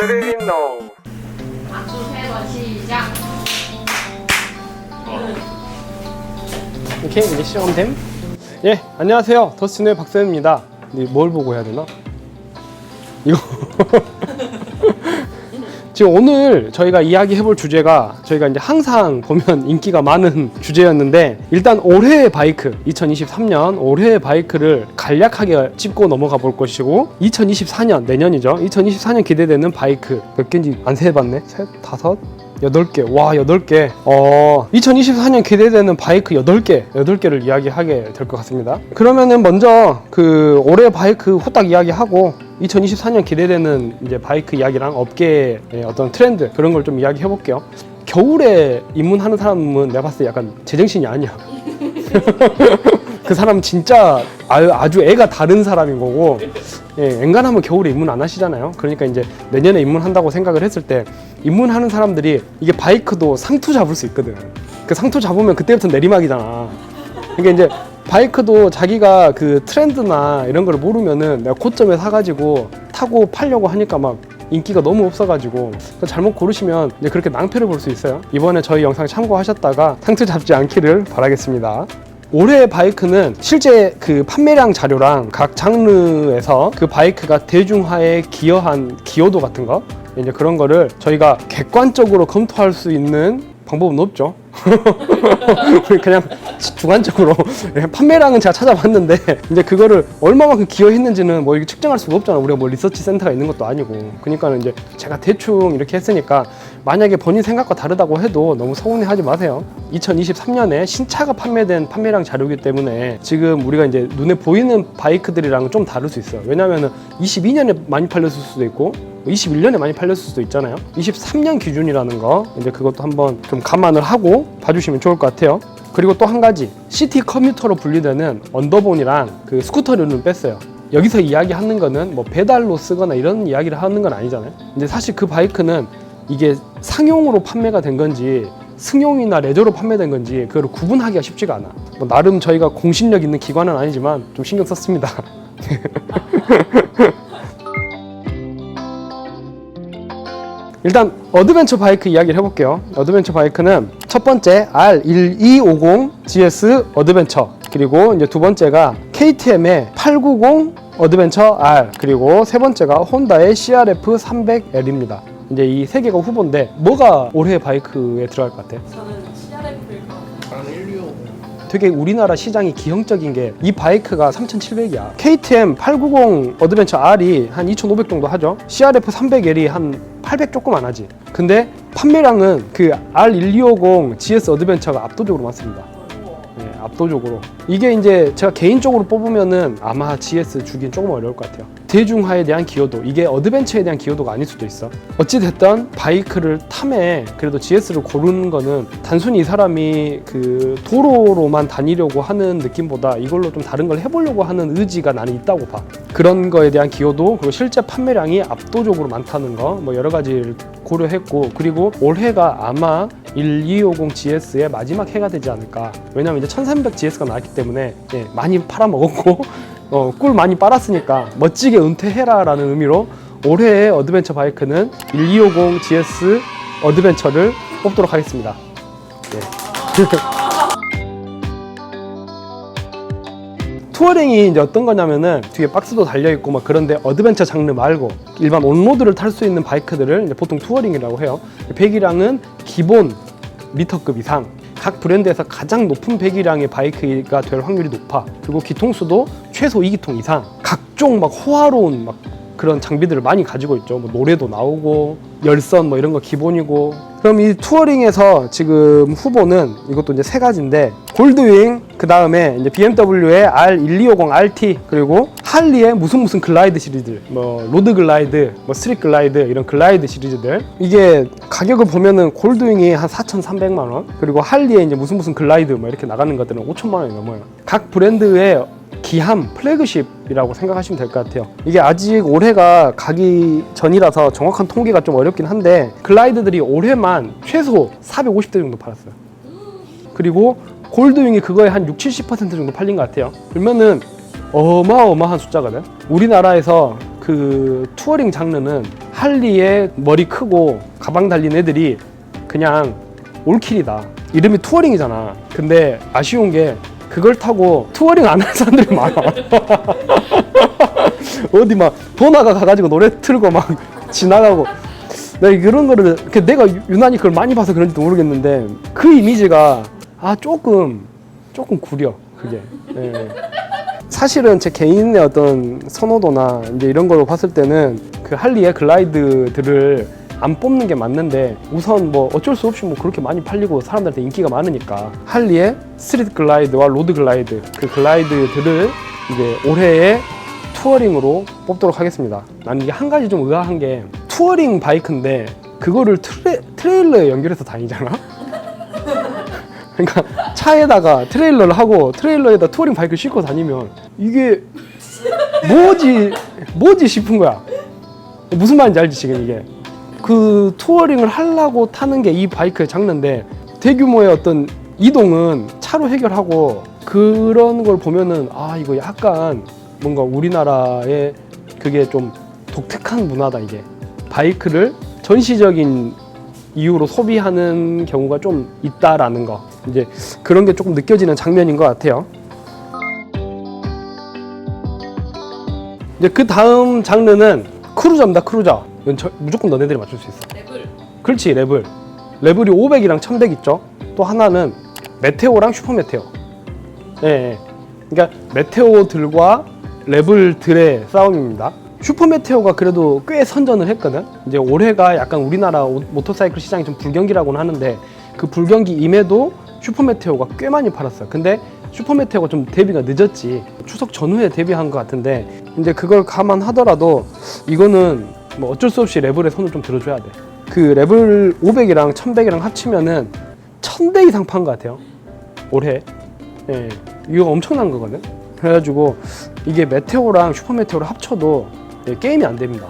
스릴링노. 박수 3번 시작. 오케이, 이제 시작하면 됨. 예, 안녕하세요. 더스틴의 박쌤입니다. 뭘 보고 해야 되나? 이거 지금 오늘 저희가 이야기해볼 주제가 저희가 이제 항상 보면 인기가 많은 주제였는데, 일단 올해의 바이크, 2023년 올해의 바이크를 간략하게 짚고 넘어가 볼 것이고, 2024년, 내년이죠. 2024년 기대되는 바이크 몇 개인지 안 세봤네. 셋, 다섯, 8개. 와, 8개. 2024년 기대되는 바이크 8개를 이야기하게 될 것 같습니다. 그러면은 먼저 그 올해 바이크 후딱 이야기하고 2024년 기대되는 이제 바이크 이야기랑 업계의 어떤 트렌드, 그런 걸 좀 이야기해 볼게요. 겨울에 입문하는 사람은 내가 봤을 때 약간 제정신이 아니야. 그 사람은 진짜 아주 애가 다른 사람인 거고, 엔간하면 겨울에 입문 안 하시잖아요. 그러니까 이제 내년에 입문한다고 생각을 했을 때, 입문하는 사람들이 이게 바이크도 상투 잡을 수 있거든. 그 상투 잡으면 그때부터 내리막이잖아. 그러니까 이제 바이크도 자기가 그 트렌드나 이런 걸 모르면은 내가 고점에 사가지고 타고 팔려고 하니까 막 인기가 너무 없어가지고 잘못 고르시면 이제 그렇게 낭패를 볼 수 있어요. 이번에 저희 영상 참고하셨다가 상투 잡지 않기를 바라겠습니다. 올해의 바이크는 실제 그 판매량 자료랑 각 장르에서 그 바이크가 대중화에 기여한 기여도 같은 거, 이제 그런 거를 저희가 객관적으로 검토할 수 있는 방법은 없죠. 그냥 주관적으로 판매량은 제가 찾아봤는데, 이제 그거를 얼마만큼 기여했는지는 뭐 이렇게 측정할 수가 없잖아. 우리가 뭐 리서치 센터가 있는 것도 아니고. 그러니까는 이제 제가 대충 이렇게 했으니까, 만약에 본인 생각과 다르다고 해도 너무 서운해하지 마세요. 2023년에 신차가 판매된 판매량 자료이기 때문에 지금 우리가 이제 눈에 보이는 바이크들이랑은 좀 다를 수 있어요. 왜냐면은 22년에 많이 팔렸을 수도 있고 21년에 많이 팔렸을 수도 있잖아요. 23년 기준이라는 거, 이제 그것도 한번 좀 감안을 하고 봐주시면 좋을 것 같아요. 그리고 또 한 가지, 시티 커뮤터로 분리되는 언더본이랑 그 스쿠터류는 뺐어요. 여기서 이야기하는 거는 뭐 배달로 쓰거나 이런 이야기를 하는 건 아니잖아요. 근데 사실 그 바이크는 이게 상용으로 판매가 된 건지 승용이나 레저로 판매된 건지 그걸 구분하기가 쉽지가 않아. 뭐 나름 저희가 공신력 있는 기관은 아니지만 좀 신경 썼습니다. 일단 어드벤처 바이크 이야기를 해볼게요. 어드벤처 바이크는 첫 번째 R1250GS 어드벤처, 그리고 이제 두 번째가 KTM의 890 어드벤처 R, 그리고 세 번째가 혼다의 CRF 300L입니다. 이제 이 세 개가 후보인데, 뭐가 올해 바이크에 들어갈 것 같아? 저는 CRF일 것 같아요. 나는 1250. 되게 우리나라 시장이 기형적인 게, 이 바이크가 3,700이야. KTM 890 어드벤처 R이 한 2,500 정도 하죠. CRF 300L이 한 800 조금 안 하지. 근데 판매량은 그 R1250 GS 어드벤처가 압도적으로 많습니다. 네, 압도적으로. 이게 이제 제가 개인적으로 뽑으면은 아마 GS 주긴 조금 어려울 것 같아요. 대중화에 대한 기여도, 이게 어드벤처에 대한 기여도가 아닐 수도 있어. 어찌됐든 바이크를 탐에 그래도 GS를 고르는 거는 단순히 이 사람이 그 도로로만 다니려고 하는 느낌보다 이걸로 좀 다른 걸 해보려고 하는 의지가 나는 있다고 봐. 그런 거에 대한 기여도, 그리고 실제 판매량이 압도적으로 많다는 거, 뭐 여러 가지를 고려했고, 그리고 올해가 아마 1250GS의 마지막 해가 되지 않을까. 왜냐면 이제 1300GS가 나왔기 때문에 많이 팔아먹었고 꿀 많이 빨았으니까 멋지게 은퇴해라 라는 의미로 올해의 어드벤처 바이크는 1250GS 어드벤처를 뽑도록 하겠습니다. 투어링이 이제 어떤 거냐면은 뒤에 박스도 달려있고 막 그런데, 어드벤처 장르 말고 일반 온로드를 탈 수 있는 바이크들을 이제 보통 투어링이라고 해요. 배기량은 기본 미터급 이상, 각 브랜드에서 가장 높은 배기량의 바이크가 될 확률이 높아. 그리고 기통수도 최소 2기통 이상, 각종 막 호화로운 막 그런 장비들을 많이 가지고 있죠. 뭐 노래도 나오고 열선 뭐 이런 거 기본이고. 그럼 이 투어링에서 지금 후보는 이것도 이제 세 가지인데, 골드윙, 그 다음에 이제 BMW의 R1250RT, 그리고 할리의 무슨 글라이드 시리즈, 뭐 로드 글라이드, 뭐 스트릿 글라이드, 이런 글라이드 시리즈들. 이게 가격을 보면은 골드윙이 한 4,300만 원, 그리고 할리의 이제 무슨 글라이드 뭐 이렇게 나가는 것들은 5천만 원이 넘어요. 각 브랜드의 기함, 플래그십이라고 생각하시면 될 것 같아요. 이게 아직 올해가 가기 전이라서 정확한 통계가 좀 어렵긴 한데, 글라이드들이 올해만 최소 450대 정도 팔았어요. 그리고 골드윙이 그거에 한 60-70% 정도 팔린 것 같아요. 그러면은 어마어마한 숫자거든. 우리나라에서 그 투어링 장르는 할리의 머리 크고 가방 달린 애들이 그냥 올킬이다. 이름이 투어링이잖아. 근데 아쉬운 게 그걸 타고 투어링 안 할 사람들이 많아. 어디 막 번화가 가가지고 노래 틀고 막 지나가고. 내가 그런 거를 내가 유난히 그걸 많이 봐서 그런지도 모르겠는데 그 이미지가 조금 구려 그게. 예. 사실은 제 개인의 어떤 선호도나 이제 이런 걸로 봤을 때는 그 할리의 글라이드들을 안 뽑는 게 맞는데 우선 뭐 어쩔 수 없이 뭐 그렇게 많이 팔리고 사람들한테 인기가 많으니까 할리의 스트리트 글라이드와 로드 글라이드 그 글라이드들을 이제 올해의 투어링으로 뽑도록 하겠습니다. 나는 이게 한 가지 좀 의아한 게 투어링 바이크인데 그거를 트레일러에 연결해서 다니잖아? 그러니까 차에다가 트레일러를 하고 트레일러에다 투어링 바이크를 싣고 다니면 이게 뭐지 싶은 거야. 무슨 말인지 알지 지금 이게. 그 투어링을 하려고 타는 게 이 바이크의 장르인데 대규모의 어떤 이동은 차로 해결하고 그런 걸 보면은 이거 약간 뭔가 우리나라의 그게 좀 독특한 문화다 이게. 바이크를 전시적인 이유로 소비하는 경우가 좀 있다라는 거. 이제 그런 게 조금 느껴지는 장면인 것 같아요. 이제 그 다음 장르는 크루저입니다. 크루저. 이건 무조건 너네들이 맞출 수 있어. 레블. 그렇지, 레블. 레블이 500이랑 1100 있죠. 또 하나는 메테오랑 슈퍼 메테오. 예. 그러니까 메테오들과 레블들의 싸움입니다. 슈퍼 메테오가 그래도 꽤 선전을 했거든. 이제 올해가 약간 우리나라 모터사이클 시장이 좀 불경기라고는 하는데 그 불경기임에도 슈퍼 메테오가 꽤 많이 팔았어요. 근데 슈퍼 메테오가 좀 데뷔가 늦었지. 추석 전후에 데뷔한 것 같은데 이제 그걸 감안하더라도 이거는 뭐 어쩔 수 없이 레블에 손을 좀 들어줘야 돼. 그 레블 500이랑 1100이랑 합치면은 1000대 이상 판 것 같아요. 올해. 예. 이거 엄청난 거거든. 그래가지고 이게 메테오랑 슈퍼 메테오를 합쳐도 게임이 안 됩니다.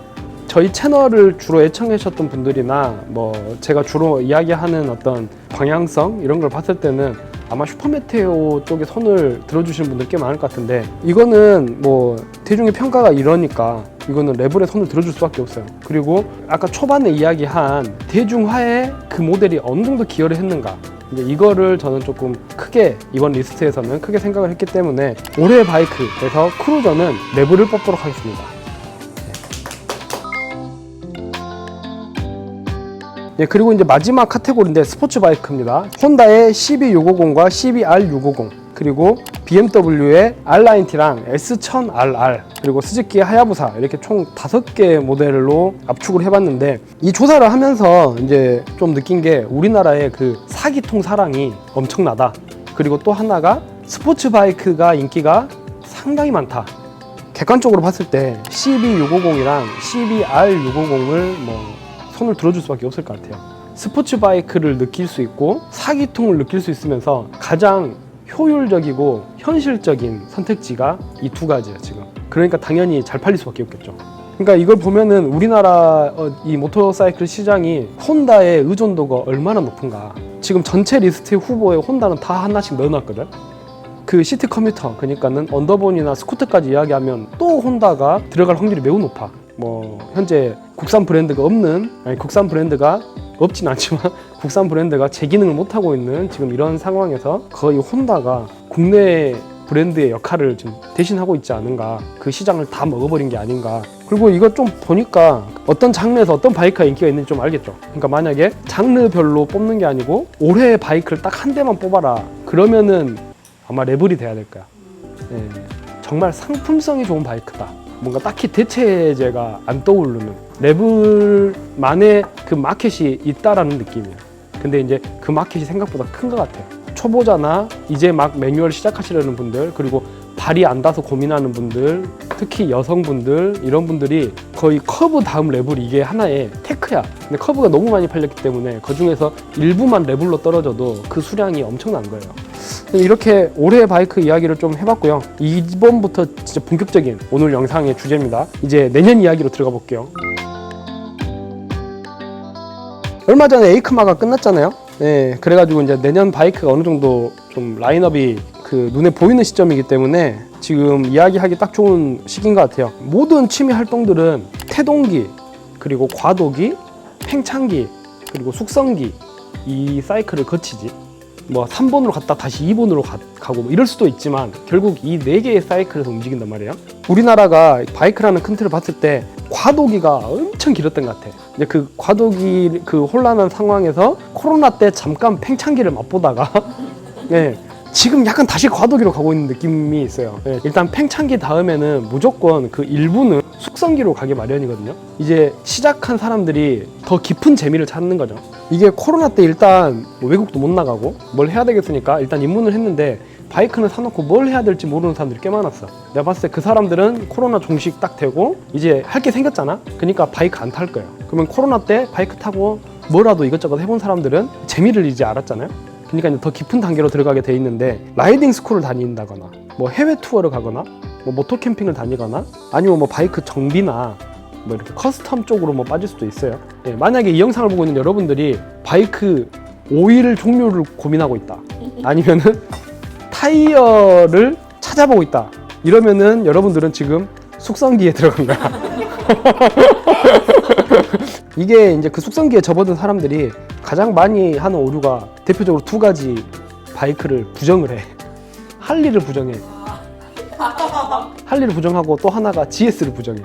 저희 채널을 주로 애청하셨던 분들이나 뭐 제가 주로 이야기하는 어떤 방향성 이런 걸 봤을 때는 아마 슈퍼 메테오 쪽에 손을 들어주시는 분들 꽤 많을 것 같은데 이거는 뭐 대중의 평가가 이러니까 이거는 레벨에 손을 들어줄 수밖에 없어요. 그리고 아까 초반에 이야기한 대중화에 그 모델이 어느 정도 기여를 했는가 이제 이거를 저는 조금 크게 이번 리스트에서는 크게 생각을 했기 때문에 올해의 바이크에서 크루저는 레벨을 뽑도록 하겠습니다. 예, 그리고 이제 마지막 카테고리인데 스포츠 바이크입니다. 혼다의 CB650과 CBR650 그리고 BMW의 R90랑 S1000RR 그리고 스즈키의 하야부사 이렇게 총 5개 모델로 압축을 해봤는데 이 조사를 하면서 이제 좀 느낀 게 우리나라의 그 사기통 사랑이 엄청나다. 그리고 또 하나가 스포츠 바이크가 인기가 상당히 많다. 객관적으로 봤을 때 CB650이랑 CBR650을 뭐 손을 들어줄 수밖에 없을 것 같아요. 스포츠 바이크를 느낄 수 있고 사기통을 느낄 수 있으면서 가장 효율적이고 현실적인 선택지가 이 두 가지예요 지금. 그러니까 당연히 잘 팔릴 수밖에 없겠죠. 그러니까 이걸 보면은 우리나라 이 모터사이클 시장이 혼다의 의존도가 얼마나 높은가. 지금 전체 리스트 후보에 혼다는 다 하나씩 넣어놨거든. 그 시티 커뮤터 그러니까는 언더본이나 스쿠터까지 이야기하면 또 혼다가 들어갈 확률이 매우 높아. 뭐 현재 국산 브랜드가 국산 브랜드가 없진 않지만 국산 브랜드가 제 기능을 못하고 있는 지금 이런 상황에서 거의 혼다가 국내 브랜드의 역할을 좀 대신하고 있지 않은가. 그 시장을 다 먹어버린 게 아닌가. 그리고 이거 좀 보니까 어떤 장르에서 어떤 바이크가 인기가 있는지 좀 알겠죠. 그러니까 만약에 장르별로 뽑는 게 아니고 올해의 바이크를 딱 한 대만 뽑아라 그러면은 아마 레벨이 돼야 될 거야. 네. 정말 상품성이 좋은 바이크다. 뭔가 딱히 대체제가 안 떠오르는 레벨만의 그 마켓이 있다라는 느낌이에요. 근데 이제 그 마켓이 생각보다 큰 것 같아요. 초보자나 이제 막 매뉴얼 시작하시려는 분들 그리고 발이 안 닿아서 고민하는 분들 특히 여성분들 이런 분들이 거의 커브 다음 레벨이 이게 하나의 테크야. 근데 커브가 너무 많이 팔렸기 때문에 그 중에서 일부만 레벨로 떨어져도 그 수량이 엄청난 거예요. 이렇게 올해의 바이크 이야기를 좀 해봤고요. 이번부터 진짜 본격적인 오늘 영상의 주제입니다. 이제 내년 이야기로 들어가 볼게요. 얼마 전에 에이크마가 끝났잖아요. 네, 그래가지고 이제 내년 바이크가 어느 정도 좀 라인업이 그 눈에 보이는 시점이기 때문에 지금 이야기하기 딱 좋은 시기인 것 같아요. 모든 취미 활동들은 태동기, 그리고 과도기, 팽창기, 그리고 숙성기 이 사이클을 거치지. 뭐 3번으로 갔다 다시 2번으로 가고 뭐 이럴 수도 있지만 결국 이 4개의 사이클에서 움직인단 말이에요. 우리나라가 바이크라는 큰 틀을 봤을 때 과도기가 엄청 길었던 것 같아. 이제 그 과도기 그 혼란한 상황에서 코로나 때 잠깐 팽창기를 맛보다가 예, 지금 약간 다시 과도기로 가고 있는 느낌이 있어요. 예, 일단 팽창기 다음에는 무조건 그 일부는 숙성기로 가기 마련이거든요. 이제 시작한 사람들이 더 깊은 재미를 찾는 거죠. 이게 코로나 때 일단 뭐 외국도 못 나가고 뭘 해야 되겠으니까 일단 입문을 했는데 바이크는 사놓고 뭘 해야 될지 모르는 사람들이 꽤 많았어. 내가 봤을 때 그 사람들은 코로나 종식 딱 되고 이제 할 게 생겼잖아. 그러니까 바이크 안 탈 거예요. 그러면 코로나 때 바이크 타고 뭐라도 이것저것 해본 사람들은 재미를 이제 알았잖아요. 그러니까 이제 더 깊은 단계로 들어가게 돼 있는데 라이딩 스쿨을 다닌다거나 뭐 해외 투어를 가거나 뭐 모토 캠핑을 다니거나 아니면 뭐 바이크 정비나 뭐 이렇게 커스텀 쪽으로 뭐 빠질 수도 있어요. 예, 만약에 이 영상을 보고 있는 여러분들이 바이크 오일 종류를 고민하고 있다. 아니면은 타이어를 찾아보고 있다. 이러면은 여러분들은 지금 숙성기에 들어간 거야. 이게 이제 그 숙성기에 접어든 사람들이 가장 많이 하는 오류가 대표적으로 2가지 바이크를 부정을 해. 할리를 부정해. 할리를 부정하고 또 하나가 GS를 부정해.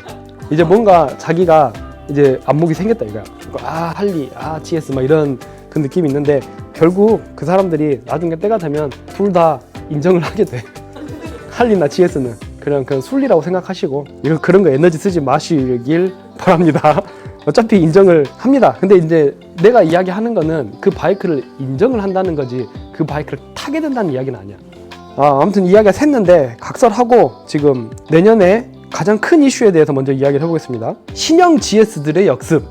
이제 뭔가 자기가 이제 안목이 생겼다 이거야. 아 할리, 아 GS 막 이런 그 느낌이 있는데 결국 그 사람들이 나중에 때가 되면 둘 다 인정을 하게 돼. 할리나 GS는 그냥 순리라고 생각하시고 이런 그런 거 에너지 쓰지 마시길 바랍니다. 어차피 인정을 합니다. 근데 이제 내가 이야기하는 거는 그 바이크를 인정을 한다는 거지 그 바이크를 타게 된다는 이야기는 아니야. 아무튼 이야기가 샜는데 각설하고 지금 내년에 가장 큰 이슈에 대해서 먼저 이야기를 해보겠습니다. 신형 GS들의 역습.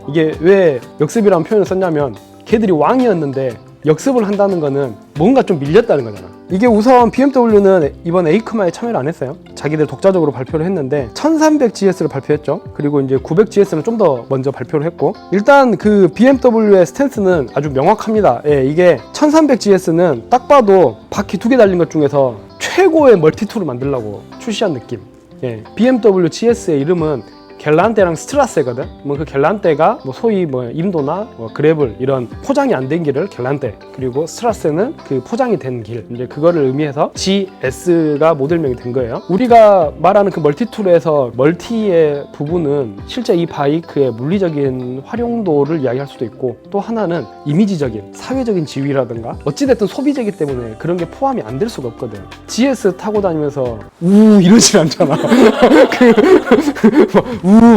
이게 왜 역습이라는 표현을 썼냐면 걔들이 왕이었는데 역습을 한다는 거는 뭔가 좀 밀렸다는 거잖아. 이게 우선 BMW는 이번 에이크마에 참여를 안 했어요. 자기들 독자적으로 발표를 했는데 1300GS를 발표했죠. 그리고 이제 900GS는 좀 더 먼저 발표를 했고 일단 그 BMW의 스탠스는 아주 명확합니다. 예, 이게 1300GS는 딱 봐도 바퀴 2개 달린 것 중에서 최고의 멀티툴을 만들려고 출시한 느낌. 예, BMW GS의 이름은 갤란테랑 스트라세거든. 뭐 그 갤란테가 뭐 소위 뭐 인도나 뭐 그래블 이런 포장이 안 된 길을 갤란테, 그리고 스트라세는 그 포장이 된 길. 이제 그거를 의미해서 GS가 모델명이 된 거예요. 우리가 말하는 그 멀티툴에서 멀티의 부분은 실제 이 바이크의 물리적인 활용도를 이야기할 수도 있고 또 하나는 이미지적인 사회적인 지위라든가 어찌됐든 소비재이기 때문에 그런 게 포함이 안 될 수가 없거든. GS 타고 다니면서 이러진 않잖아.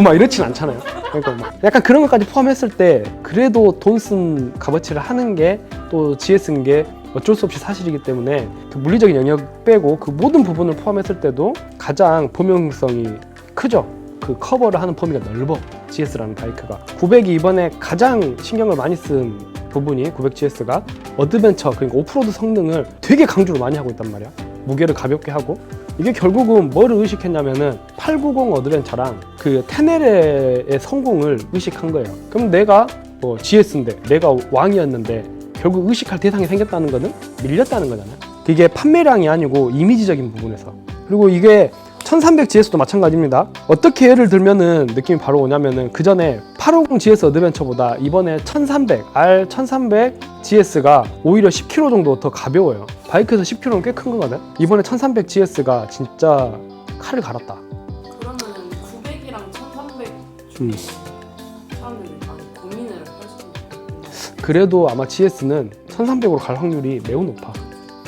막 이렇진 않잖아요. 그러니까 뭐 약간 그런 것까지 포함했을 때 그래도 돈 쓴 값어치를 하는 게 또 GS인 게 어쩔 수 없이 사실이기 때문에 그 물리적인 영역 빼고 그 모든 부분을 포함했을 때도 가장 범용성이 크죠. 그 커버를 하는 범위가 넓어. GS라는 바이크가. 900이 이번에 가장 신경을 많이 쓴 부분이 900GS가 어드벤처, 그러니까 오프로드 성능을 되게 강조를 많이 하고 있단 말이야. 무게를 가볍게 하고 이게 결국은 뭐를 의식했냐면은 890 어드벤처랑 그 테네레의 성공을 의식한 거예요. 그럼 내가 뭐 GS인데 내가 왕이었는데 결국 의식할 대상이 생겼다는 거는 밀렸다는 거잖아요. 그게 판매량이 아니고 이미지적인 부분에서. 그리고 이게 1300GS도 마찬가지입니다. 어떻게 예를 들면은 느낌이 바로 오냐면은 그 전에 850GS 어드벤처보다 이번에 1300, R1300GS가 오히려 10kg 정도 더 가벼워요. 바이크에서 10kg는 꽤 큰 거거든. 이번에 1300GS가 진짜 칼을 갈았다. 그러면은 900이랑 1300 중에 사람들이 많이 고민을 할 수도 있는데 그래도 아마 GS는 1300으로 갈 확률이 매우 높아.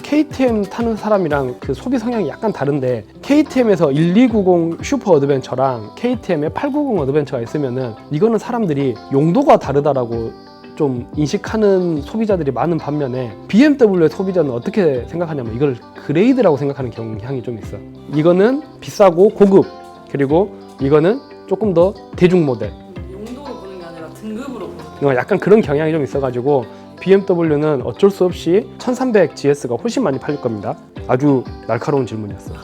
KTM 타는 사람이랑 그 소비 성향이 약간 다른데 KTM에서 1290 슈퍼 어드벤처랑 KTM의 890 어드벤처가 있으면은 이거는 사람들이 용도가 다르다라고 좀 인식하는 소비자들이 많은 반면에 BMW의 소비자는 어떻게 생각하냐면 이걸 그레이드라고 생각하는 경향이 좀 있어. 이거는 비싸고 고급, 그리고 이거는 조금 더 대중 모델. 용도로 보는 게 아니라 등급으로 보는 약간 그런 경향이 좀 있어가지고 BMW는 어쩔 수 없이 1300GS가 훨씬 많이 팔릴 겁니다. 아주 날카로운 질문이었어.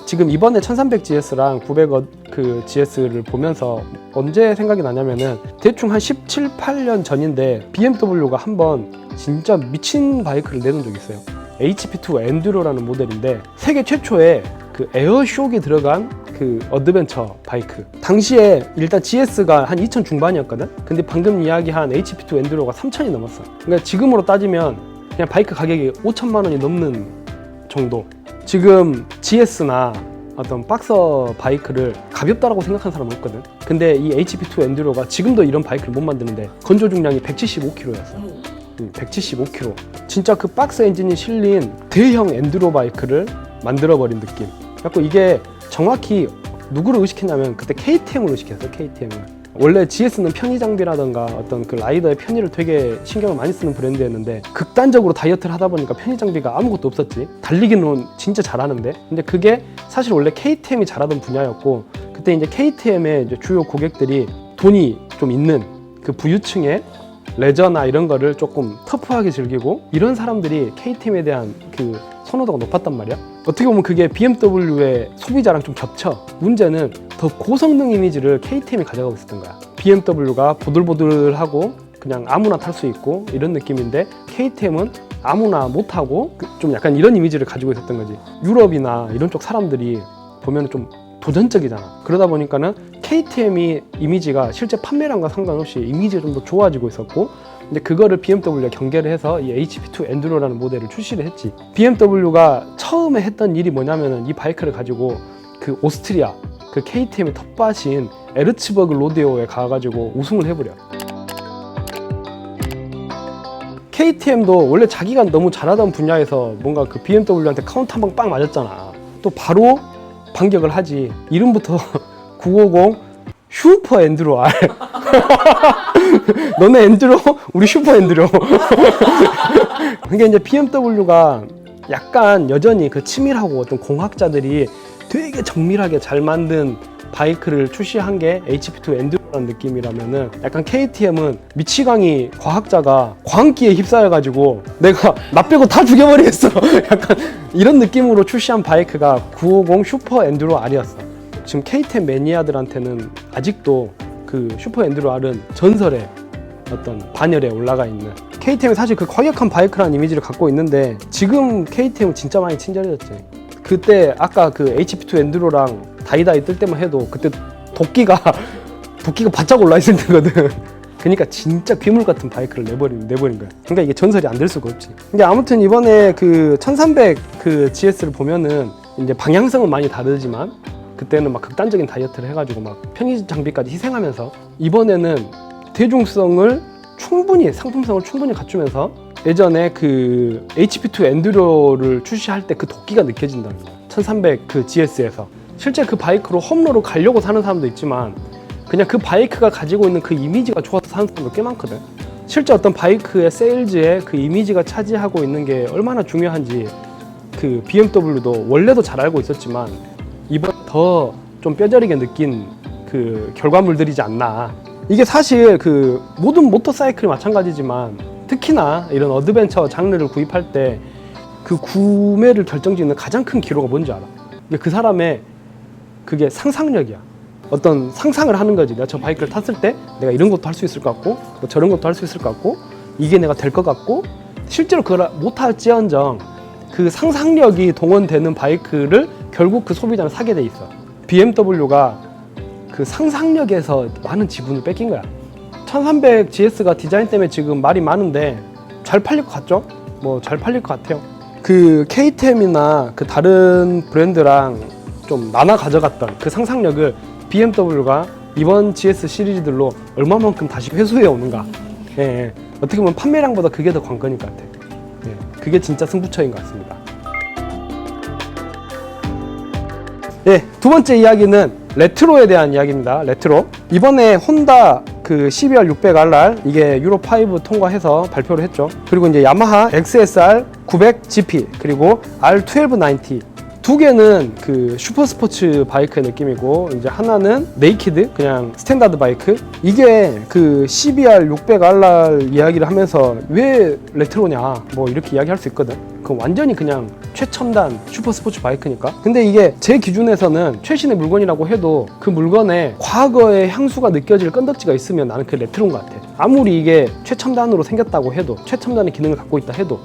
지금 이번에 1300GS랑 900GS를 보면서 언제 생각이 나냐면은 대충 한 17, 8년 전인데 BMW가 한번 진짜 미친 바이크를 내놓은 적이 있어요. HP2 엔듀로라는 모델인데 세계 최초의 그 에어쇼크에 들어간 그 어드벤처 바이크. 당시에 일단 GS가 한 2,000 중반이었거든. 근데 방금 이야기한 HP2 엔두로가 3,000이 넘었어. 그러니까 지금으로 따지면 그냥 바이크 가격이 5천만 원이 넘는 정도. 지금 GS나 어떤 박서 바이크를 가볍다라고 생각하는 사람은 없거든. 근데 이 HP2 엔두로가 지금도 이런 바이크를 못 만드는데 건조 중량이 175kg였어. 175kg. 진짜 그 박스 엔진이 실린 대형 엔두로 바이크를 만들어버린 느낌. 그래서 이게 정확히 누구를 의식했냐면 그때 KTM을 의식했어. KTM을. 원래 GS는 편의 장비라던가 어떤 그 라이더의 편의를 되게 신경을 많이 쓰는 브랜드였는데 극단적으로 다이어트를 하다 보니까 편의 장비가 아무것도 없었지. 달리기는 진짜 잘하는데, 근데 그게 사실 원래 KTM이 잘하던 분야였고, 그때 이제 KTM의 이제 주요 고객들이 돈이 좀 있는 그 부유층의 레저나 이런 거를 조금 터프하게 즐기고, 이런 사람들이 KTM에 대한 그 선호도가 높았단 말이야. 어떻게 보면 그게 BMW의 소비자랑 좀 겹쳐. 문제는 더 고성능 이미지를 KTM이 가져가고 있었던 거야. BMW가 보들보들하고 그냥 아무나 탈 수 있고 이런 느낌인데, KTM은 아무나 못 타고 좀 약간 이런 이미지를 가지고 있었던 거지. 유럽이나 이런 쪽 사람들이 보면 좀 도전적이잖아. 그러다 보니까는 KTM이 이미지가 실제 판매량과 상관없이 이미지가 좀 더 좋아지고 있었고, 근데 그거를 BMW가 경계를 해서 이 HP2 엔두로라는 모델을 출시를 했지. BMW가 처음에 했던 일이 뭐냐면은 이 바이크를 가지고 그 오스트리아 그 KTM의 텃밭인 에르츠버그 로데오에 가가지고 우승을 해버려. KTM도 원래 자기가 너무 잘하던 분야에서 뭔가 그 BMW한테 카운터 한 방 빵 맞았잖아. 또 바로 반격을 하지. 이름부터 950 슈퍼 엔두로 R. 너네 엔두로, 우리 슈퍼 엔두로. 그게 이제 BMW가 약간 여전히 그 치밀하고 어떤 공학자들이 되게 정밀하게 잘 만든 바이크를 출시한 게 HP2 엔두로라는 느낌이라면은, 약간 KTM은 미치광이 과학자가 광기에 휩싸여가지고 내가 나 빼고 다 죽여버리겠어. 약간 이런 느낌으로 출시한 바이크가 950 슈퍼 엔두로 R이었어. 지금 KTM 매니아들한테는 아직도 그 슈퍼 엔두로 R은 전설의 어떤 반열에 올라가 있는, KTM이 사실 그 과격한 바이크라는 이미지를 갖고 있는데, 지금 KTM은 진짜 많이 친절해졌지. 그때 아까 그 HP2 엔두로랑 다이다이 뜰 때만 해도 그때 도끼가 바짝 올라 있을 때거든. 그러니까 진짜 괴물 같은 바이크를 내버린 거야. 그러니까 이게 전설이 안 될 수가 없지. 근데 아무튼 이번에 그 1300 그 GS를 보면은 이제 방향성은 많이 다르지만, 그때는 막 극단적인 다이어트를 해가지고 막 편의 장비까지 희생하면서, 이번에는 대중성을 충분히, 상품성을 충분히 갖추면서 예전에 그 HP2 엔두로를 출시할 때 그 도끼가 느껴진다는 거야. 1300 그 GS에서. 실제 그 바이크로 홈로로 가려고 사는 사람도 있지만, 그냥 그 바이크가 가지고 있는 그 이미지가 좋아서 사는 사람도 꽤 많거든. 실제 어떤 바이크의 세일즈에 그 이미지가 차지하고 있는 게 얼마나 중요한지 그 BMW도 원래도 잘 알고 있었지만, 이번 더 좀 뼈저리게 느낀 그 결과물들이지 않나. 이게 사실 그 모든 모터사이클이 마찬가지지만, 특히나 이런 어드벤처 장르를 구입할 때 그 구매를 결정짓는 가장 큰 기로가 뭔지 알아? 그 사람의 그게 상상력이야. 어떤 상상을 하는 거지. 내가 저 바이크를 탔을 때 내가 이런 것도 할 수 있을 것 같고, 뭐 저런 것도 할 수 있을 것 같고, 이게 내가 될 것 같고, 실제로 그걸 못할지언정 그 상상력이 동원되는 바이크를 결국 그 소비자는 사게 돼 있어. BMW가 그 상상력에서 많은 지분을 뺏긴 거야. 1300 GS가 디자인 때문에 지금 말이 많은데 잘 팔릴 것 같죠? 뭐 잘 팔릴 것 같아요. 그 KTM이나 그 다른 브랜드랑 좀 나눠 가져갔던 그 상상력을 BMW가 이번 GS 시리즈들로 얼마만큼 다시 회수해 오는가. 예. 어떻게 보면 판매량보다 그게 더 관건일 것 같아. 예. 그게 진짜 승부처인 것 같습니다. 예, 두 번째 이야기는 레트로에 대한 이야기입니다. 레트로. 이번에 혼다 그 CBR 600RR 이게 유로5 통과해서 발표를 했죠. 그리고 이제 야마하 XSR 900 GP 그리고 R1290 두 개는 그 슈퍼스포츠 바이크의 느낌이고, 이제 하나는 네이키드 그냥 스탠다드 바이크. 이게 그 CBR 600RR 이야기를 하면서 왜 레트로냐 뭐 이렇게 이야기할 수 있거든. 그 완전히 그냥 최첨단 슈퍼스포츠 바이크니까. 근데 이게 제 기준에서는 최신의 물건이라고 해도 그 물건에 과거의 향수가 느껴질 건덕지가 있으면 나는 그게 레트로인 것 같아. 아무리 이게 최첨단으로 생겼다고 해도, 최첨단의 기능을 갖고 있다 해도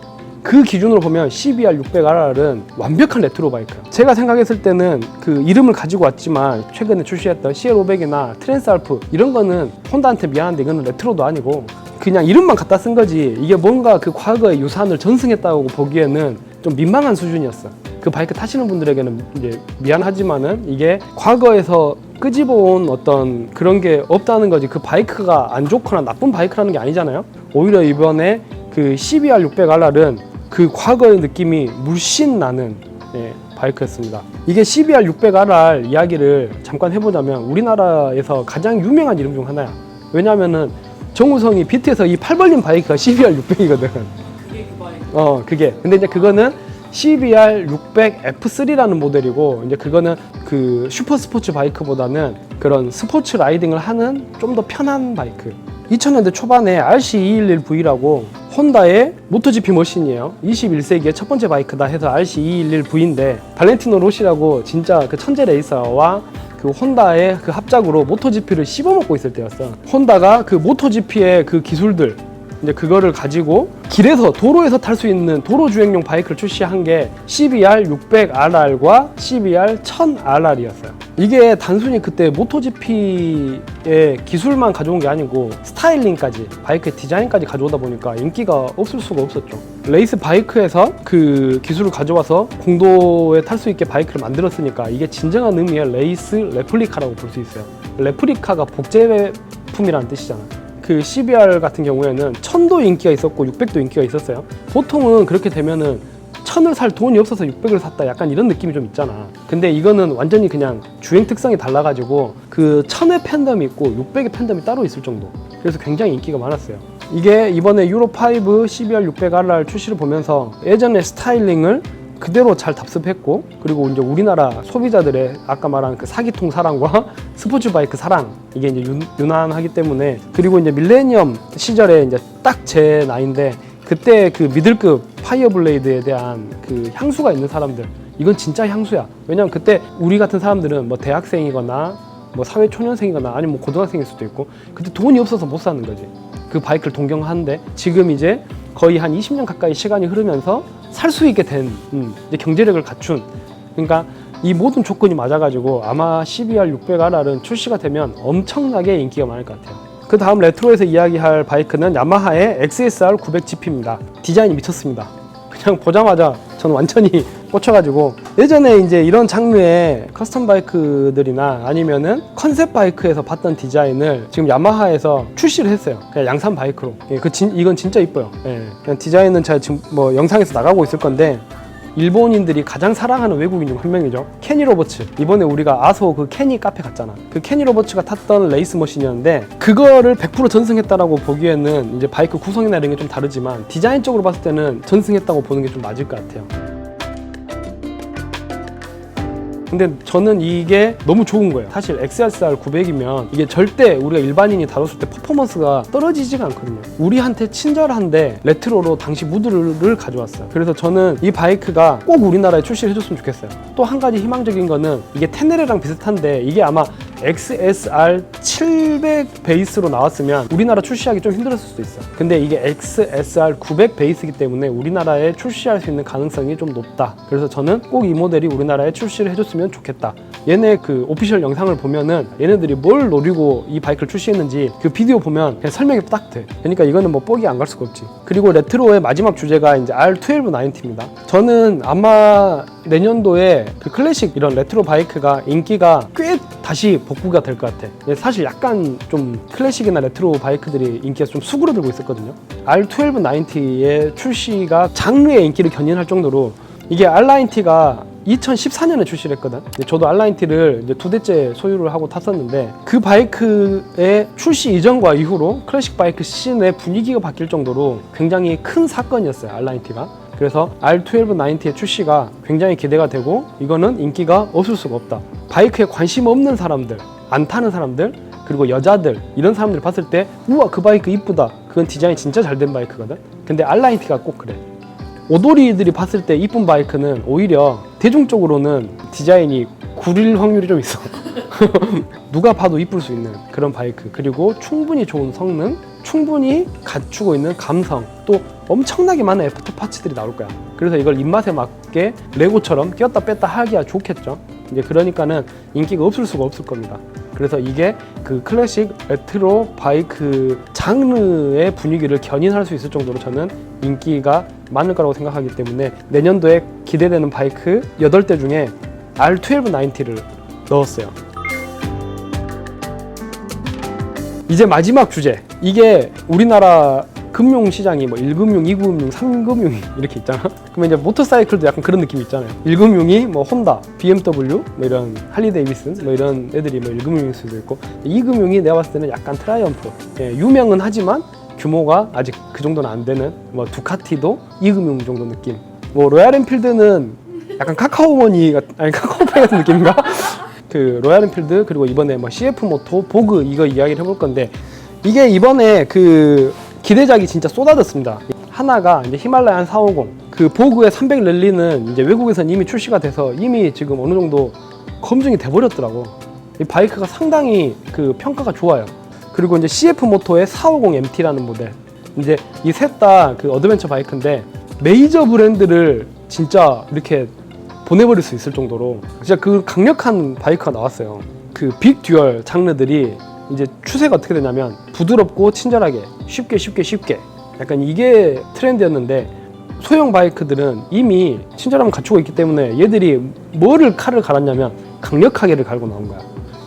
그 기준으로 보면 CBR 600RR은 완벽한 레트로 바이크. 제가 생각했을 때는 그 이름을 가지고 왔지만 최근에 출시했던 CL500이나 트랜스알프 이런 거는 혼다한테 미안한데 이거는 레트로도 아니고 그냥 이름만 갖다 쓴 거지 이게 뭔가 그 과거의 유산을 전승했다고 보기에는 좀 민망한 수준이었어. 그 바이크 타시는 분들에게는 이제 미안하지만은 이게 과거에서 끄집어온 어떤 그런 게 없다는 거지. 그 바이크가 안 좋거나 나쁜 바이크라는 게 아니잖아요. 오히려 이번에 그 CBR 600RR은 그 과거의 느낌이 물씬 나는 바이크였습니다. 이게 CBR 600RR 이야기를 잠깐 해보자면 우리나라에서 가장 유명한 이름 중 하나야. 왜냐면은 정우성이 비트에서 이 팔 벌린 바이크가 CBR 600이거든. 그게 그 바이크. 그게. 근데 이제 그거는 CBR 600 F3라는 모델이고 이제 그거는 그 슈퍼 스포츠 바이크보다는 그런 스포츠 라이딩을 하는 좀 더 편한 바이크. 2000년대 초반에 RC211V라고 혼다의 모토GP 머신이에요. 21세기의 첫 번째 바이크다 해서 RC211V인데 발렌티노 로시라고 진짜 그 천재 레이서와 그 혼다의 그 합작으로 모토GP를 씹어먹고 있을 때였어. 혼다가 그 모토GP의 그 기술들 이제 그거를 가지고 길에서 도로에서 탈 수 있는 도로 주행용 바이크를 출시한 게 CBR 600RR과 CBR 1000RR이었어요. 이게 단순히 그때 모토GP의 기술만 가져온 게 아니고 스타일링까지 바이크의 디자인까지 가져오다 보니까 인기가 없을 수가 없었죠. 레이스 바이크에서 그 기술을 가져와서 공도에 탈 수 있게 바이크를 만들었으니까 이게 진정한 의미의 레이스 레플리카라고 볼 수 있어요. 레플리카가 복제품이라는 뜻이잖아. 그 CBR 같은 경우에는 1000도 인기가 있었고 600도 인기가 있었어요. 보통은 그렇게 되면은 1000을 살 돈이 없어서 600을 샀다 약간 이런 느낌이 좀 있잖아. 근데 이거는 완전히 그냥 주행 특성이 달라가지고 그 1000의 팬덤이 있고 600의 팬덤이 따로 있을 정도. 그래서 굉장히 인기가 많았어요. 이게 이번에 유로5 CBR 600RR 출시를 보면서 예전의 스타일링을 그대로 잘 답습했고 그리고 이제 우리나라 소비자들의 아까 말한 그 사기통 사랑과 스포츠 바이크 사랑 이게 이제 유난하기 때문에 그리고 이제 밀레니엄 시절에 이제 딱 제 나이인데 그때 그 미들급 파이어블레이드에 대한 그 향수가 있는 사람들 이건 진짜 향수야. 왜냐면 그때 우리 같은 사람들은 뭐 대학생이거나 뭐 사회초년생이거나 아니면 뭐 고등학생일 수도 있고 그때 돈이 없어서 못 사는 거지. 그 바이크를 동경하는데 지금 이제 거의 한 20년 가까이 시간이 흐르면서 살 수 있게 된 이제 경제력을 갖춘 그러니까 이 모든 조건이 맞아가지고 아마 CBR 600RR은 출시가 되면 엄청나게 인기가 많을 것 같아요. 그 다음 레트로에서 이야기할 바이크는 야마하의 XSR 900GP입니다. 디자인이 미쳤습니다. 그냥 보자마자 저는 완전히 꽂혀가지고 예전에 이제 이런 장르의 커스텀 바이크들이나 아니면은 컨셉 바이크에서 봤던 디자인을 지금 야마하에서 출시를 했어요. 그냥 양산 바이크로. 이건 진짜 이뻐요. 그냥 디자인은 제가 지금 뭐 영상에서 나가고 있을 건데 일본인들이 가장 사랑하는 외국인 중 한 명이죠. 케니 로버츠. 이번에 우리가 아소 그 케니 카페 갔잖아. 그 케니 로버츠가 탔던 레이스 머신이었는데 그거를 100% 전승했다라고 보기에는 이제 바이크 구성이나 이런 게 좀 다르지만 디자인적으로 봤을 때는 전승했다고 보는 게 좀 맞을 것 같아요. 근데 저는 이게 너무 좋은 거예요. 사실 XSR 900이면 이게 절대 우리가 일반인이 다뤘을 때 퍼포먼스가 떨어지지가 않거든요. 우리한테 친절한데 레트로로 당시 무드를 가져왔어요. 그래서 저는 이 바이크가 꼭 우리나라에 출시를 해줬으면 좋겠어요. 또 한 가지 희망적인 거는 이게 테네레랑 비슷한데 이게 아마 XSR 700 베이스로 나왔으면 우리나라 출시하기 좀 힘들었을 수도 있어. 근데 이게 XSR 900 베이스이기 때문에 우리나라에 출시할 수 있는 가능성이 좀 높다. 그래서 저는 꼭 이 모델이 우리나라에 출시를 해줬으면 좋겠다. 얘네 그 오피셜 영상을 보면은 얘네들이 뭘 노리고 이 바이크를 출시했는지 그 비디오 보면 그냥 설명이 딱 돼. 그러니까 이거는 뭐 뻑이 안 갈 수가 없지. 그리고 레트로의 마지막 주제가 이제 R1290입니다. 저는 아마 내년도에 그 클래식 이런 레트로 바이크가 인기가 꽤 다시 복구가 될 것 같아. 사실 약간 좀 클래식이나 레트로 바이크들이 인기가 좀 수그러들고 있었거든요. R1290의 출시가 장르의 인기를 견인할 정도로 이게 R90가 2014년에 출시를 했거든. 저도 R90를 이제 2대째 소유를 하고 탔었는데 그 바이크의 출시 이전과 이후로 클래식 바이크 씬의 분위기가 바뀔 정도로 굉장히 큰 사건이었어요. R90가. 그래서 R1290의 출시가 굉장히 기대가 되고 이거는 인기가 없을 수가 없다. 바이크에 관심 없는 사람들, 안 타는 사람들, 그리고 여자들 이런 사람들 봤을 때 우와 그 바이크 이쁘다. 그건 디자인이 진짜 잘 된 바이크거든. 근데 R90가 꼭 그래. 오도리들이 봤을 때 이쁜 바이크는 오히려 대중적으로는 디자인이 구릴 확률이 좀 있어. 누가 봐도 이쁠 수 있는 그런 바이크. 그리고 충분히 좋은 성능, 충분히 갖추고 있는 감성, 또 엄청나게 많은 애프터 파츠들이 나올 거야. 그래서 이걸 입맛에 맞게 레고처럼 꼈다 뺐다 하기가 좋겠죠. 이제 그러니까는 인기가 없을 수가 없을 겁니다. 그래서 이게 그 클래식 레트로 바이크 장르의 분위기를 견인할 수 있을 정도로 저는 인기가 많을 거라고 생각하기 때문에 내년도에 기대되는 바이크 8대 중에 R1290를 넣었어요. 이제 마지막 주제. 이게 우리나라 금융시장이 뭐 1금융, 2금융, 3금융 이렇게 있잖아. 그러면 이제 모터사이클도 약간 그런 느낌이 있잖아요. 1금융이 뭐 혼다, BMW, 뭐 이런 할리 데이비슨, 뭐 이런 애들이 뭐 1금융일 수도 있고, 2금융이 내가 봤을 때는 약간 트라이엄프. 예, 유명은 하지만 규모가 아직 그 정도는 안 되는 뭐 두카티도 2금융 정도 느낌. 뭐 로얄 엔필드는 약간 카카오머니 아니 카카오페이 같은 느낌인가? 그 로얄 엔필드 그리고 이번에 뭐 CF 모토, 보그 이거 이야기를 해볼 건데 이게 이번에 그 기대작이 진짜 쏟아졌습니다. 하나가 이제 히말라얀 450, 그 보그의 300 랠리는 이제 외국에서는 이미 출시가 돼서 이미 지금 어느 정도 검증이 돼버렸더라고. 이 바이크가 상당히 그 평가가 좋아요. 그리고 이제 CF 모토의 450 MT라는 모델. 이제 이 셋 다 그 어드벤처 바이크인데 메이저 브랜드를 진짜 이렇게 보내버릴 수 있을 정도로 진짜 그 강력한 바이크가 나왔어요. 그 빅 듀얼 장르들이 이제 추세가 어떻게 되냐면 부드럽고 친절하게 쉽게 약간 이게 트렌드였는데 소형 바이크들은 이미 친절함을 갖추고 있기 때문에 얘들이 뭐를 칼을 갈았냐면 강력하게를 갈고 나온 거야.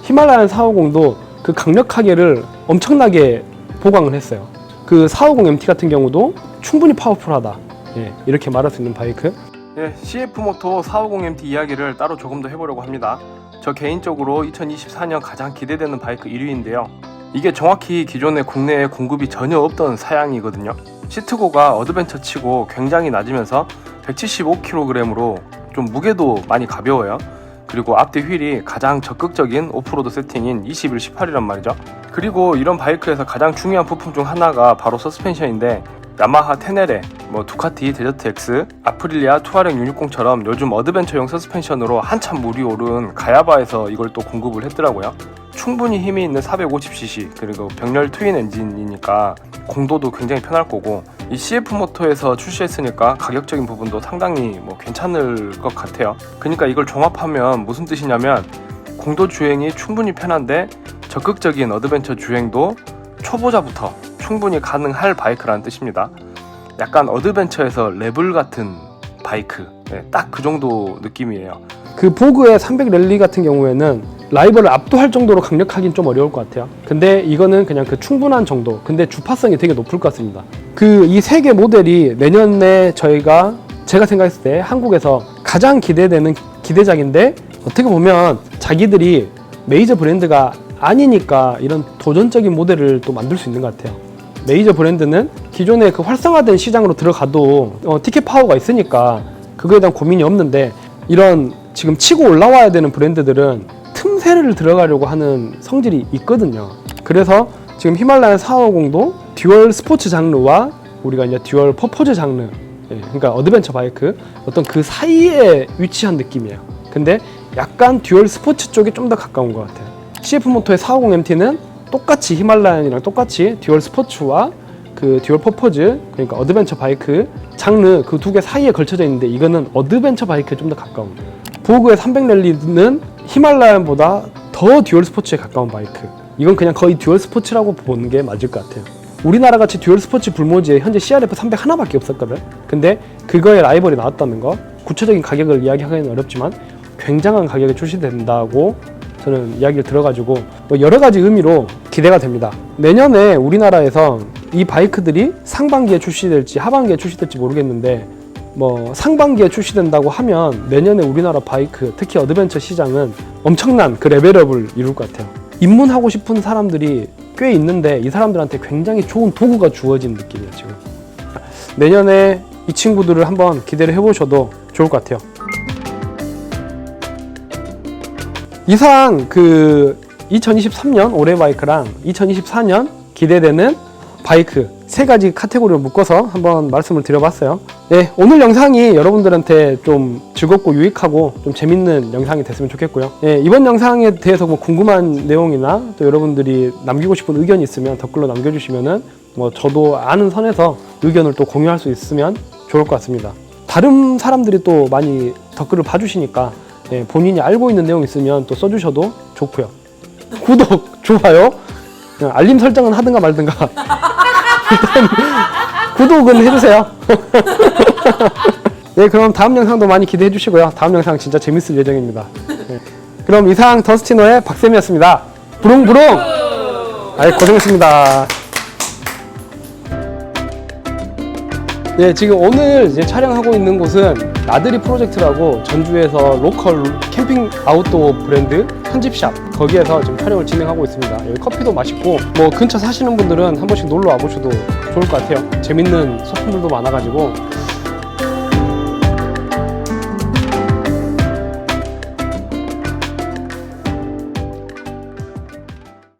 히말라얀 450도 그 강력하게를 엄청나게 보강을 했어요. 그 450 MT 같은 경우도 충분히 파워풀하다. 예, 이렇게 말할 수 있는 바이크. 예, CF 모토 450 MT 이야기를 따로 조금 더 해보려고 합니다. 저 개인적으로 2024년 가장 기대되는 바이크 1위인데요. 이게 정확히 기존에 국내에 공급이 전혀 없던 사양이거든요. 시트고가 어드벤처 치고 굉장히 낮으면서 175kg으로 좀 무게도 많이 가벼워요. 그리고 앞뒤 휠이 가장 적극적인 오프로드 세팅인 2118이란 말이죠. 그리고 이런 바이크에서 가장 중요한 부품 중 하나가 바로 서스펜션인데 야마하 테네레, 뭐 두카티 데저트 X, 아프릴리아 투아렉 660처럼 요즘 어드벤처용 서스펜션으로 한참 물이 오른 가야바에서 이걸 또 공급을 했더라고요. 충분히 힘이 있는 450cc 그리고 병렬 트윈 엔진이니까 공도도 굉장히 편할 거고, 이 CF 모토에서 출시했으니까 가격적인 부분도 상당히 뭐 괜찮을 것 같아요. 그러니까 이걸 종합하면 무슨 뜻이냐면 공도 주행이 충분히 편한데 적극적인 어드벤처 주행도 초보자부터 충분히 가능할 바이크라는 뜻입니다. 약간 어드벤처에서 레벨 같은 바이크, 네, 딱 그 정도 느낌이에요. 그 보그의 300 랠리 같은 경우에는 라이벌을 압도할 정도로 강력하긴 좀 어려울 것 같아요. 근데 이거는 그냥 그 충분한 정도. 근데 주파성이 되게 높을 것 같습니다. 그 이 세 개 모델이 내년에 제가 생각했을 때 한국에서 가장 기대되는 기대작인데, 어떻게 보면 자기들이 메이저 브랜드가 아니니까 이런 도전적인 모델을 또 만들 수 있는 것 같아요. 메이저 브랜드는 기존에 그 활성화된 시장으로 들어가도 티켓 파워가 있으니까 그거에 대한 고민이 없는데, 이런 지금 치고 올라와야 되는 브랜드들은 틈새를 들어가려고 하는 성질이 있거든요. 그래서 지금 히말라얀 450도 듀얼 스포츠 장르와 우리가 이제 듀얼 퍼포즈 장르, 그러니까 어드벤처 바이크 어떤 그 사이에 위치한 느낌이에요. 근데 약간 듀얼 스포츠 쪽에 좀 더 가까운 것 같아요. CF 모토의 450 MT는 똑같이 히말라얀이랑 똑같이 듀얼 스포츠와 그 듀얼 퍼포즈, 그러니까 어드벤처 바이크 장르 그 두 개 사이에 걸쳐져 있는데, 이거는 어드벤처 바이크에 좀 더 가까운. 보그의 300 랠리는 히말라얀보다 더 듀얼 스포츠에 가까운 바이크. 이건 그냥 거의 듀얼 스포츠라고 보는 게 맞을 것 같아요. 우리나라 같이 듀얼 스포츠 불모지에 현재 CRF 300 하나밖에 없었거든. 근데 그거의 라이벌이 나왔다는 거, 구체적인 가격을 이야기하기는 어렵지만 굉장한 가격에 출시된다고 저는 이야기를 들어가지고 뭐 여러 가지 의미로 기대가 됩니다. 내년에 우리나라에서 이 바이크들이 상반기에 출시될지 하반기에 출시될지 모르겠는데, 뭐 상반기에 출시된다고 하면 내년에 우리나라 바이크, 특히 어드벤처 시장은 엄청난 그 레벨업을 이룰 것 같아요. 입문하고 싶은 사람들이 꽤 있는데 이 사람들한테 굉장히 좋은 도구가 주어진 느낌이에요. 지금 내년에 이 친구들을 한번 기대를 해보셔도 좋을 것 같아요. 이상 그 2023년 올해 바이크랑 2024년 기대되는 바이크 세 가지 카테고리를 묶어서 한번 말씀을 드려봤어요. 네, 오늘 영상이 여러분들한테 좀 즐겁고 유익하고 좀 재밌는 영상이 됐으면 좋겠고요. 네, 이번 영상에 대해서 뭐 궁금한 내용이나 또 여러분들이 남기고 싶은 의견이 있으면 댓글로 남겨주시면은 뭐 저도 아는 선에서 의견을 또 공유할 수 있으면 좋을 것 같습니다. 다른 사람들이 또 많이 댓글을 봐주시니까 예, 본인이 알고 있는 내용 있으면 또 써주셔도 좋고요. 구독, 좋아요, 알림 설정은 하든가 말든가 일단 구독은 해주세요. 네, 그럼 다음 영상도 많이 기대해 주시고요. 다음 영상 진짜 재밌을 예정입니다. 네. 그럼 이상 더스티노의 박쌤이었습니다. 부릉부릉! 아이, 고생했습니다. 네, 지금 오늘 이제 촬영하고 있는 곳은 나들이 프로젝트라고 전주에서 로컬 캠핑 아웃도어 브랜드 편집샵, 거기에서 지금 촬영을 진행하고 있습니다. 여기 커피도 맛있고 뭐 근처 사시는 분들은 한 번씩 놀러 와보셔도 좋을 것 같아요. 재밌는 소품들도 많아가지고